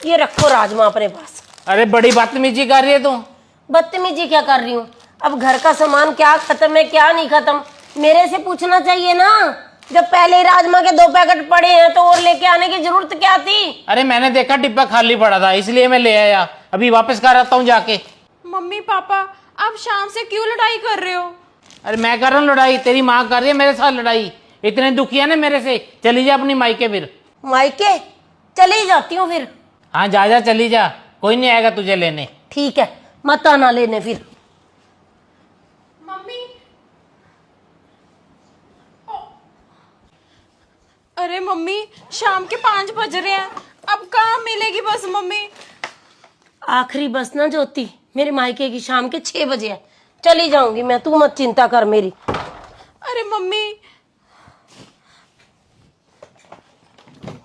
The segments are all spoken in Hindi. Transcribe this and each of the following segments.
ये रखो राजमा अपने पास। अरे बड़ी बदतमीजी कर रही है तू। बदतमीजी क्या कर रही हूँ? अब घर का सामान क्या खत्म है क्या नहीं खत्म, मेरे से पूछना चाहिए ना। जब पहले ही राजमा के 2 पैकेट पड़े हैं तो और लेके आने की जरूरत क्या थी? अरे मैंने देखा डिब्बा खाली पड़ा था इसलिए मैं ले आया, अभी वापस कर आता हूँ जाके। मम्मी पापा आप शाम से क्यों लड़ाई कर रहे हो? अरे मैं कर रहा हूँ लड़ाई, तेरी माँ कर रही है मेरे साथ लड़ाई। इतने दुखी है ना मेरे से, चली जा अपनी मायके फिर। मायके चली जाती हूँ फिर। हाँ जा जा चली जा, कोई नहीं आएगा तुझे लेने। ठीक है, मत आना लेने फिर। मम्मी अरे मम्मी शाम के 5 बज रहे हैं, अब कहाँ मिलेगी बस मम्मी? आखिरी बस ना ज्योति मेरे मायके की शाम के 6 बजे है, चली जाऊंगी मैं, तू मत चिंता कर मेरी। अरे मम्मी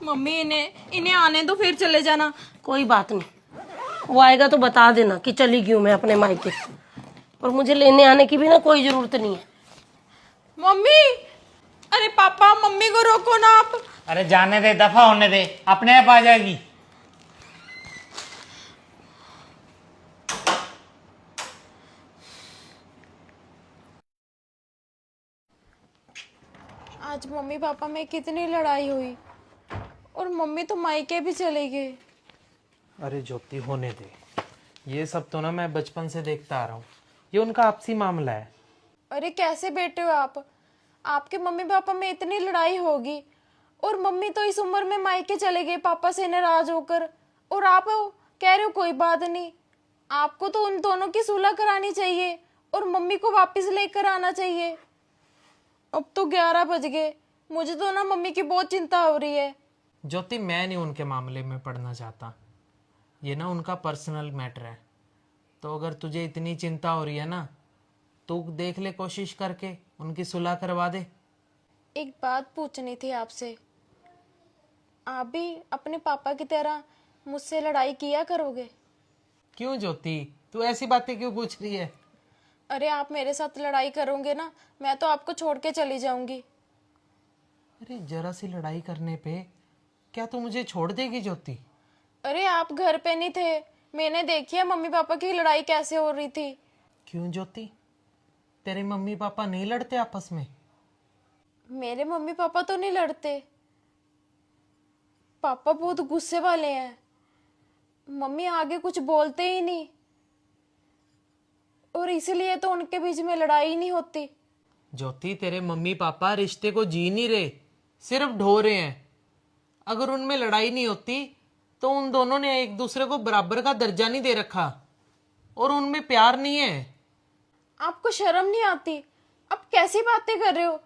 मम्मी इन्हें आने दो फिर चले जाना। कोई बात नहीं, वो आएगा तो बता देना कि चली गई हूँ मैं अपने मायके, और मुझे लेने आने की भी ना कोई जरूरत नहीं है। मम्मी अरे पापा मम्मी को रोको ना आप। अरे जाने दे, दफा होने दे, अपने आप आ जाएगी। आज मम्मी पापा में कितनी लड़ाई हुई और मम्मी तो मायके भी चले गए। अरे ज्योति होने दे, ये सब तो ना मैं बचपन से देखता आ रहा हूँ, ये उनका आपसी मामला है। अरे कैसे बेटे हो आप? आपके मम्मी पापा में इतनी लड़ाई होगी और मम्मी तो इस उम्र में मायके चले गए पापा से नाराज होकर, और आप कह रहे हो कोई बात नहीं। आपको तो उन दोनों की सुलह करानी चाहिए और मम्मी को वापस लेकर आना चाहिए। अब तो 11 बज गए, मुझे तो ना मम्मी की बहुत चिंता हो रही है। ज्योति मैं नहीं उनके मामले में पढ़ना चाहता, ये ना उनका पर्सनल मैटर है। तो अगर तुझे इतनी चिंता हो रही है ना, तो देख ले कोशिश करके उनकी सुलह करवा दे। एक बात पूछनी थी आपसे, आप भी अपने पापा की तरह मुझसे लड़ाई किया करोगे? क्यों ज्योति, तू ऐसी बातें क्यों पूछ रही है? अरे आप मेरे साथ लड़ाई करोगे ना, मैं तो आपको छोड़ के चली जाऊंगी। अरे जरा सी लड़ाई करने पे क्या तू मुझे छोड़ देगी ज्योति? अरे आप घर पे नहीं थे, मैंने देखी है मम्मी पापा की लड़ाई कैसे हो रही थी। क्यों ज्योति, तेरे मम्मी पापा नहीं लड़ते आपस में? मेरे मम्मी पापा तो नहीं लड़ते, पापा बहुत गुस्से वाले हैं, मम्मी आगे कुछ बोलते ही नहीं, और इसीलिए तो उनके बीच में लड़ाई नहीं होती। ज्योति तेरे मम्मी पापा रिश्ते को जी नहीं रहे, सिर्फ ढो रहे हैं। अगर उनमें लड़ाई नहीं होती तो उन दोनों ने एक दूसरे को बराबर का दर्जा नहीं दे रखा, और उनमें प्यार नहीं है। आपको शर्म नहीं आती? आप कैसी बातें कर रहे हो?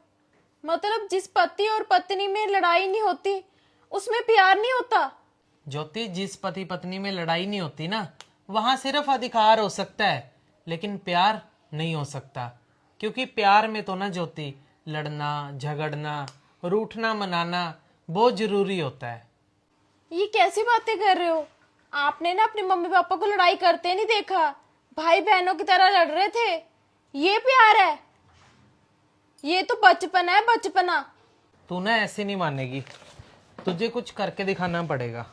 मतलब जिस पति और पत्नी में लड़ाई नहीं होती उसमें प्यार नहीं होता? ज्योति जिस पति पत्नी में लड़ाई नहीं होती ना, वहां सिर्फ अधिकार हो सकता है, लेकिन प्यार नहीं हो सकता। क्योंकि प्यार में तो ना ज्योति लड़ना झगड़ना रूठना मनाना बहुत जरूरी होता है। ये कैसी बातें कर रहे हो? आपने ना अपने मम्मी पापा को लड़ाई करते नहीं देखा, भाई बहनों की तरह लड़ रहे थे। ये प्यार है? ये तो बचपन है, बचपना। तू ना ऐसे नहीं मानेगी, तुझे कुछ करके दिखाना पड़ेगा।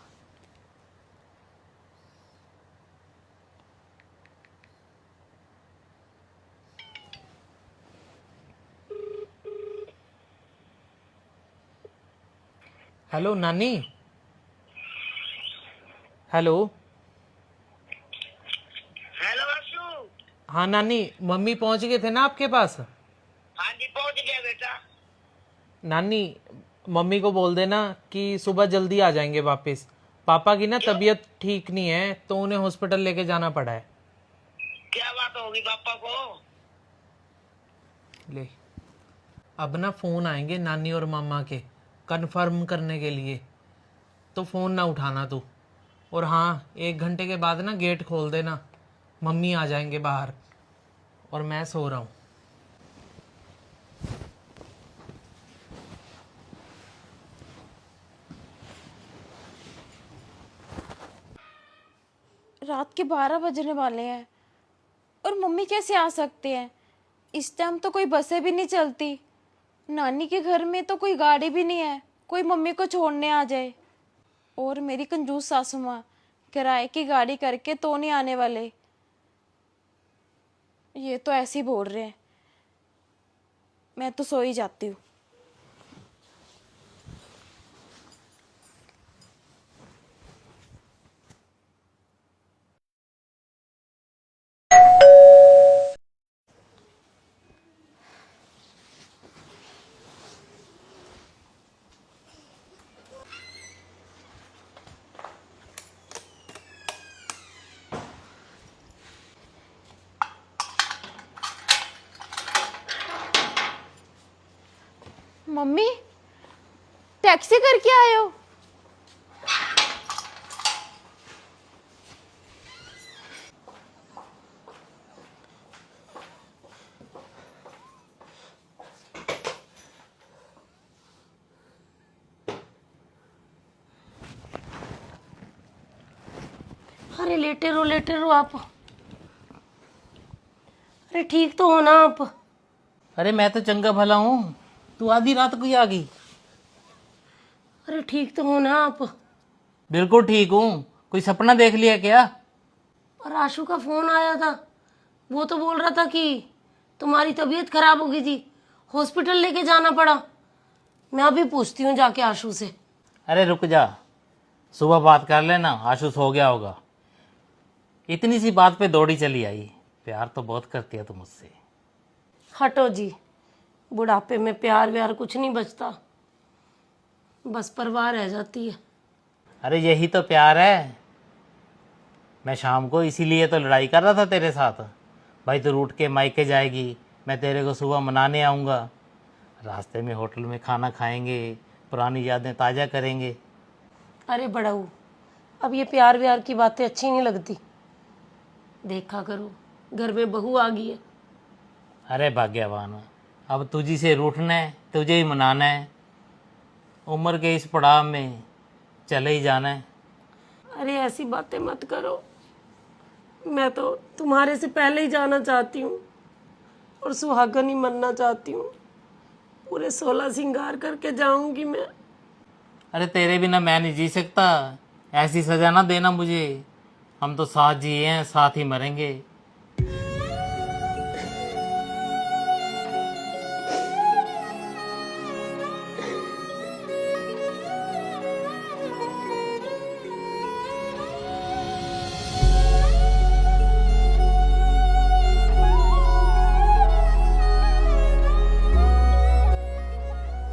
हेलो नानी। हेलो। हेलो अशु। हाँ नानी, मम्मी पहुंच गए थे ना आपके पास? हाँ जी पहुंच गया बेटा। नानी मम्मी को बोल देना कि सुबह जल्दी आ जाएंगे वापस। पापा की ना तबीयत ठीक नहीं है तो उन्हें हॉस्पिटल लेके जाना पड़ा है। क्या बात होगी पापा को? ले, अब ना फोन आएंगे नानी और मामा के कंफर्म करने के लिए, तो फोन ना उठाना तू। और हाँ 1 घंटे के बाद ना गेट खोल देना, मम्मी आ जाएंगे बाहर, और मैं सो रहा हूँ। रात के 12 बजने वाले हैं और मम्मी कैसे आ सकते हैं? इस टाइम तो कोई बसें भी नहीं चलती, नानी के घर में तो कोई गाड़ी भी नहीं है कोई मम्मी को छोड़ने आ जाए। और मेरी कंजूस सासू माँ किराए की गाड़ी करके तो नहीं आने वाले। ये तो ऐसे ही बोल रहे हैं। मैं तो सो ही जाती हूँ। मम्मी, टैक्सी करके आए हो? अरे लेटे रहो आप। अरे ठीक तो हो ना आप? अरे मैं तो चंगा भला हूँ, तू आधी रात को ही आ गई। अरे ठीक तो हो ना आप? बिल्कुल ठीक हूँ। कोई सपना देख लिया क्या? और आशु का फोन आया था, वो तो बोल रहा था कि तुम्हारी तबीयत खराब हो गई थी, हॉस्पिटल लेके जाना पड़ा। मैं अभी पूछती हूँ जाके आशु से। अरे रुक जा, सुबह बात कर लेना, आशु सो गया होगा। इतनी सी बात पे दौड़ी चली आई। प्यार तो बहुत करती है तू मुझसे। हटो जी, बुढ़ापे में प्यार व्यार कुछ नहीं बचता, बस परवाह रह जाती है। अरे यही तो प्यार है। मैं शाम को इसीलिए तो लड़ाई कर रहा था तेरे साथ। भाई तू रूठ के मायके जाएगी, मैं तेरे को सुबह मनाने आऊँगा, रास्ते में होटल में खाना खाएंगे, पुरानी यादें ताज़ा करेंगे। अरे बड़ाऊ, अब ये प्यार व्यार की बातें अच्छी नहीं लगती। देखा करो, घर में बहू आ गई है। अरे भाग्यवान, अब तुझी से रूठना है, तुझे ही मनाना है। उम्र के इस पड़ाव में चले ही जाना है। अरे ऐसी बातें मत करो, मैं तो तुम्हारे से पहले ही जाना चाहती हूँ और सुहागन ही मनना चाहती हूँ। पूरे 16 श्रृंगार करके जाऊंगी मैं। अरे तेरे बिना मैं नहीं जी सकता, ऐसी सजा ना देना मुझे। हम तो साथ जिए हैं, साथ ही मरेंगे।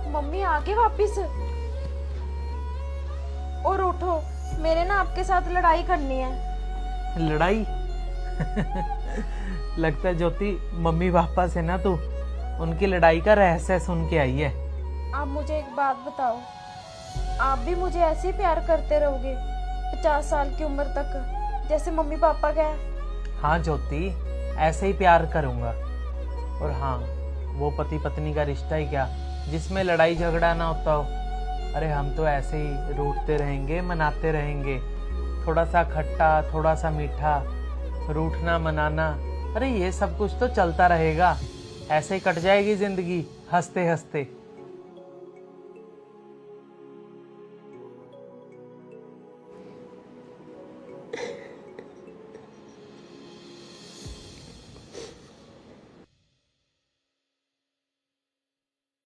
मम्मी आ गए वापिस? और उठो, मेरे ना आपके साथ लड़ाई करनी है। लड़ाई? लगता है ज्योति मम्मी पापा से ना तू उनकी लड़ाई का रहस्य सुन के आई है। आप मुझे एक बात बताओ, आप भी मुझे ऐसे ही प्यार करते रहोगे 50 साल की उम्र तक, जैसे मम्मी पापा का है? हाँ ज्योति, ऐसे ही प्यार करूंगा। और हाँ, वो पति पत्नी का रिश्ता ही क्या जिसमें लड़ाई झगड़ा ना होता हो। अरे हम तो ऐसे ही रूठते रहेंगे, मनाते रहेंगे, थोड़ा सा खट्टा थोड़ा सा मीठा, रूठना मनाना, अरे ये सब कुछ तो चलता रहेगा। ऐसे ही कट जाएगी जिंदगी हंसते हंसते।